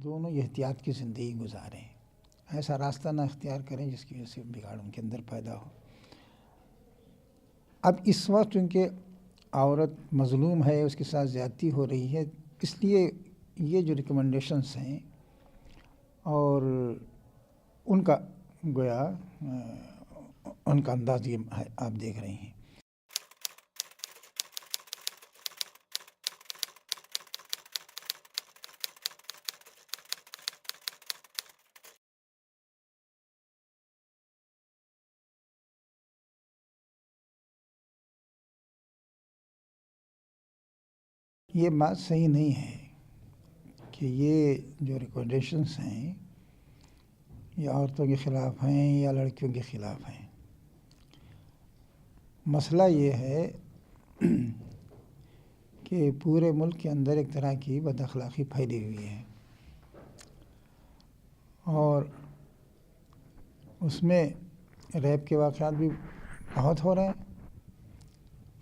دونوں احتیاط کی زندگی گزاریں، ایسا راستہ نہ اختیار کریں جس کی وجہ سے بگاڑ ان کے اندر پیدا ہو۔ اب اس وقت چونکہ عورت مظلوم ہے، اس کے ساتھ زیادتی ہو رہی ہے، اس لیے یہ جو ریکمنڈیشنس ہیں اور ان کا گویا ان کا انداز یہ ہے، آپ دیکھ رہے ہیں۔ یہ بات صحیح نہیں ہے کہ یہ جو ریکمنڈیشنس ہیں یہ عورتوں کے خلاف ہیں یا لڑکیوں کے خلاف ہیں۔ مسئلہ یہ ہے کہ پورے ملک کے اندر ایک طرح کی بد اخلاقی پھیلی ہوئی ہے، اور اس میں ریپ کے واقعات بھی بہت ہو رہے ہیں۔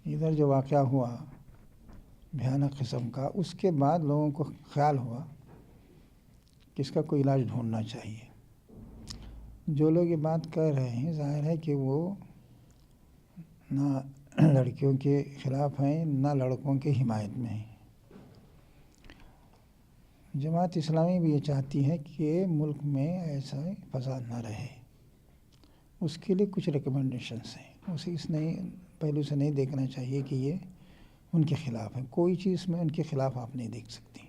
ادھر جو واقعہ ہوا بھیانک قسم کا، اس کے بعد لوگوں کو خیال ہوا کہ اس کا کوئی علاج ڈھونڈنا چاہیے۔ جو لوگ یہ بات کر رہے ہیں ظاہر ہے کہ وہ نہ لڑکیوں کے خلاف ہیں نہ لڑکوں کے حمایت میں ہیں۔ جماعت اسلامی بھی یہ چاہتی ہے کہ ملک میں ایسا فساد نہ رہے، اس کے لیے کچھ ریکمنڈیشنس ہیں، اسے اس پہلو سے نہیں دیکھنا چاہیے کہ یہ ان کے خلاف ہے۔ کوئی چیز میں ان کے خلاف آپ نہیں دیکھ سکتی۔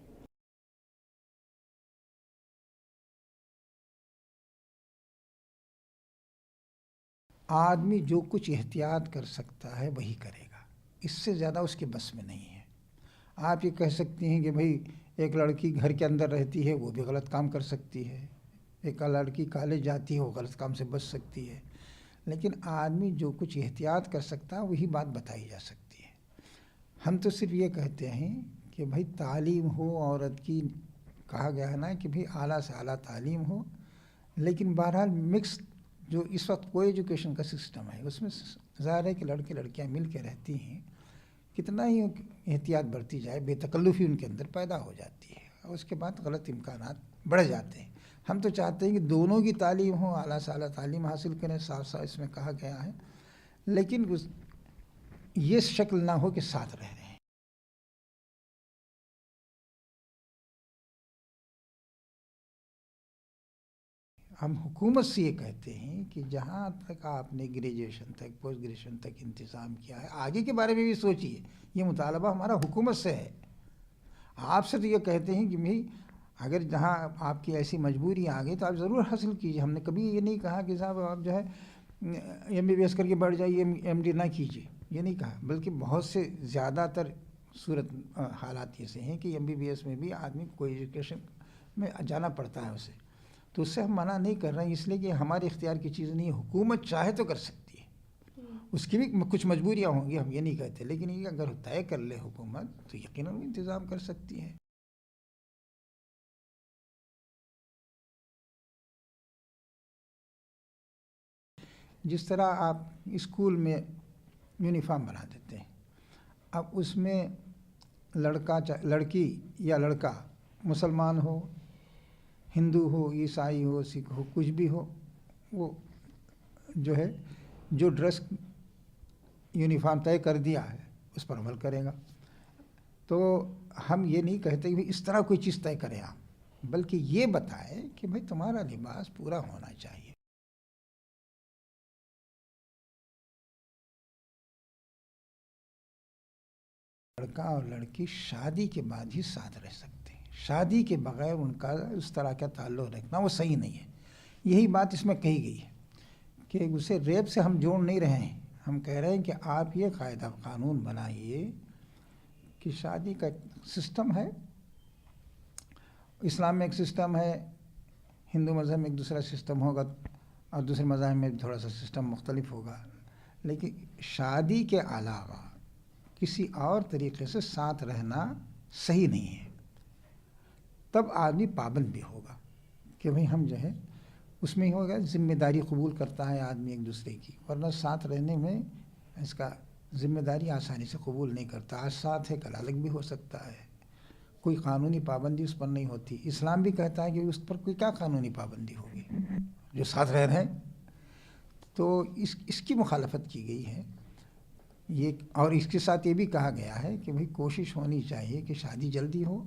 آدمی جو کچھ احتیاط کر سکتا ہے وہی کرے گا، اس سے زیادہ اس کے بس میں نہیں ہے۔ آپ یہ کہہ سکتی ہیں کہ بھئی ایک لڑکی گھر کے اندر رہتی ہے وہ بھی غلط کام کر سکتی ہے، ایک لڑکی کالج جاتی ہے وہ غلط کام سے بچ سکتی ہے، لیکن آدمی جو کچھ احتیاط کر سکتا ہے وہی بات بتائی جا سکتی ہے۔ ہم تو صرف یہ کہتے ہیں کہ بھئی تعلیم ہو عورت کی، کہا گیا ہے نا کہ بھئی اعلیٰ سے اعلیٰ تعلیم ہو، لیکن بہرحال مکس جو اس وقت کو ایجوکیشن کا سسٹم ہے اس میں ظاہر ہے کہ لڑکے لڑکیاں مل کے رہتی ہیں، کتنا ہی احتیاط برتی جائے بے تکلفی ان کے اندر پیدا ہو جاتی ہے، اور اس کے بعد غلط امکانات بڑھ جاتے ہیں۔ ہم تو چاہتے ہیں کہ دونوں کی تعلیم ہو، اعلیٰ سے اعلیٰ تعلیم حاصل کریں، صاف صاف اس میں کہا گیا ہے، لیکن یہ شکل نہ ہو کہ ساتھ رہ رہے ہیں۔ ہم حکومت سے یہ کہتے ہیں کہ جہاں تک آپ نے گریجویشن تک پوسٹ گریجویشن تک انتظام کیا ہے، آگے کے بارے میں بھی سوچیے۔ یہ مطالبہ ہمارا حکومت سے ہے۔ آپ سے تو یہ کہتے ہیں کہ بھئی اگر جہاں آپ کی ایسی مجبوری آ گئی تو آپ ضرور حاصل کیجیے۔ ہم نے کبھی یہ نہیں کہا کہ صاحب آپ جو ہے MBBS کر کے بیٹھ جائیے، MD نہ کیجیے، یہ نہیں کہا، بلکہ بہت سے زیادہ تر صورت حالات ایسے ہیں کہ MBBS میں بھی آدمی کو کوئی ایجوکیشن میں جانا پڑتا ہے اسے، تو اس سے ہم منع نہیں کر رہے ہیں، اس لیے کہ ہمارے اختیار کی چیز نہیں ہے۔ حکومت چاہے تو کر سکتی ہے، اس کی بھی کچھ مجبوریاں ہوں گی، ہم یہ نہیں کہتے، لیکن یہ اگر طے کر لے حکومت تو یقیناً انتظام کر سکتی ہے۔ جس طرح آپ اسکول میں یونیفارم بنا دیتے ہیں، اب اس میں لڑکی یا لڑکا مسلمان ہو، ہندو ہو، عیسائی ہو، سکھ ہو، کچھ بھی ہو، وہ جو ہے جو ڈریس یونیفارم طے کر دیا ہے اس پر عمل کرے گا۔ تو ہم یہ نہیں کہتے کہ اس طرح کوئی چیز طے کریں آپ، بلکہ یہ بتائیں کہ بھئی تمہارا لباس پورا ہونا چاہیے۔ لڑکا اور لڑکی شادی کے بعد ہی ساتھ رہ سکتے ہیں، شادی کے بغیر ان کا اس طرح کا تعلق رکھنا وہ صحیح نہیں ہے۔ یہی بات اس میں کہی گئی ہے کہ اسے ریپ سے ہم جوڑ نہیں رہے ہیں، ہم کہہ رہے ہیں کہ آپ یہ قاعدہ قانون بنائیے کہ شادی کا سسٹم ہے، اسلام میں ایک سسٹم ہے، ہندو مذہب میں ایک دوسرا سسٹم ہوگا، اور دوسرے مذاہب میں تھوڑا سا سسٹم مختلف ہوگا، لیکن شادی کے علاوہ کسی اور طریقے سے ساتھ رہنا صحیح نہیں ہے۔ تب آدمی پابند بھی ہوگا کہ بھئی ہم جو ہے اس میں ہی ہوگا، ذمہ داری قبول کرتا ہے آدمی ایک دوسرے کی، ورنہ ساتھ رہنے میں اس کا ذمہ داری آسانی سے قبول نہیں کرتا۔ آج ساتھ ہے کل الگ بھی ہو سکتا ہے، کوئی قانونی پابندی اس پر نہیں ہوتی. اسلام بھی کہتا ہے کہ اس پر کوئی کیا قانونی پابندی ہوگی، جو ساتھ رہ رہے ہیں. تو اس کی مخالفت کی گئی ہے یہ. اور اس کے ساتھ یہ بھی کہا گیا ہے کہ بھئی کوشش ہونی چاہیے کہ شادی جلدی ہو،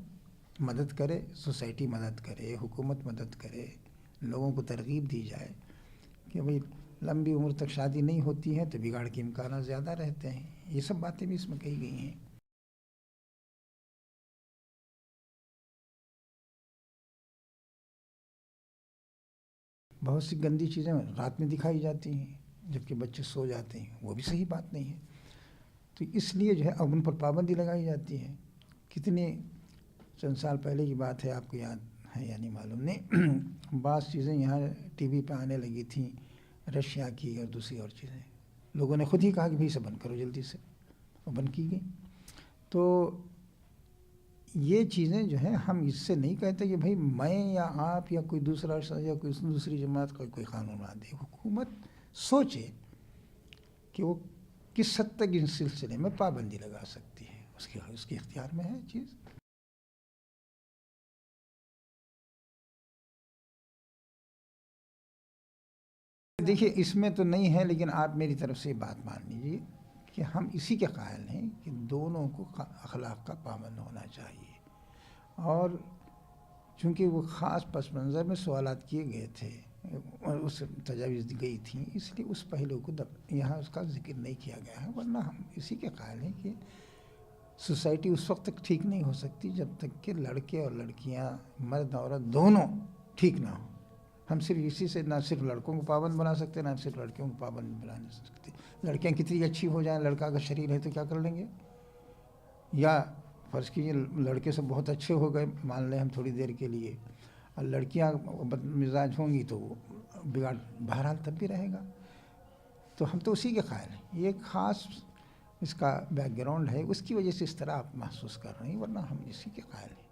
مدد کرے سوسائٹی، مدد کرے حکومت، مدد کرے، لوگوں کو ترغیب دی جائے کہ بھئی لمبی عمر تک شادی نہیں ہوتی ہے تو بگاڑ کے امکانات زیادہ رہتے ہیں. یہ سب باتیں بھی اس میں کہی گئی ہیں. بہت سی گندی چیزیں رات میں دکھائی جاتی ہیں جبکہ بچے سو جاتے ہیں، وہ بھی صحیح بات نہیں ہے. تو اس لیے جو ہے اب ان پر پابندی لگائی جاتی ہے. کتنے چند سال پہلے کی بات ہے، آپ کو یاد ہے یا نہیں معلوم نہیں، بعض چیزیں یہاں ٹی وی پہ آنے لگی تھیں رشیا کی اور دوسری اور چیزیں. لوگوں نے خود ہی کہا کہ بھئی اسے بند کرو جلدی سے، وہ بند کی گئی. تو یہ چیزیں جو ہیں ہم اس سے نہیں کہتے کہ بھئی میں یا آپ یا کوئی دوسرا شخص یا کوئی دوسری جماعت کا کوئی قانون نہ دے. حکومت سوچے کہ وہ کس حد تک اس سلسلے میں پابندی لگا سکتی ہے، اس کے اختیار میں ہے چیز. دیکھیے اس میں تو نہیں ہے، لیکن آپ میری طرف سے بات مان لیجیے کہ ہم اسی کے قائل ہیں کہ دونوں کو اخلاق کا پابند ہونا چاہیے. اور چونکہ وہ خاص پس منظر میں سوالات کیے گئے تھے اور اس تجاویز دی گئی تھیں، اس لیے اس پہلو کو یہاں اس کا ذکر نہیں کیا گیا ہے. ورنہ ہم اسی کے قائل ہیں کہ سوسائٹی اس وقت تک ٹھیک نہیں ہو سکتی جب تک کہ لڑکے اور لڑکیاں، مرد عورت دونوں ٹھیک نہ ہوں. ہم صرف اسی سے نہ صرف لڑکوں کو پابند بنا سکتے، نہ صرف لڑکیوں کو پابند بنا سکتے. لڑکیاں کتنی اچھی ہو جائیں، لڑکا اگر شریر ہے تو کیا کر لیں گے؟ یا فرض کیجیے لڑکے سب بہت اچھے ہو گئے مان لیں ہم تھوڑی دیر کے لیے، اور لڑکیاں بد مزاج ہوں گی تو وہ بگاڑ بہرحال تب بھی رہے گا. تو ہم تو اسی کے قائل ہیں. یہ ایک خاص اس کا بیک گراؤنڈ ہے، اس کی وجہ سے اس طرح آپ محسوس کر رہے ہیں، ورنہ ہم اسی کے قائل ہیں.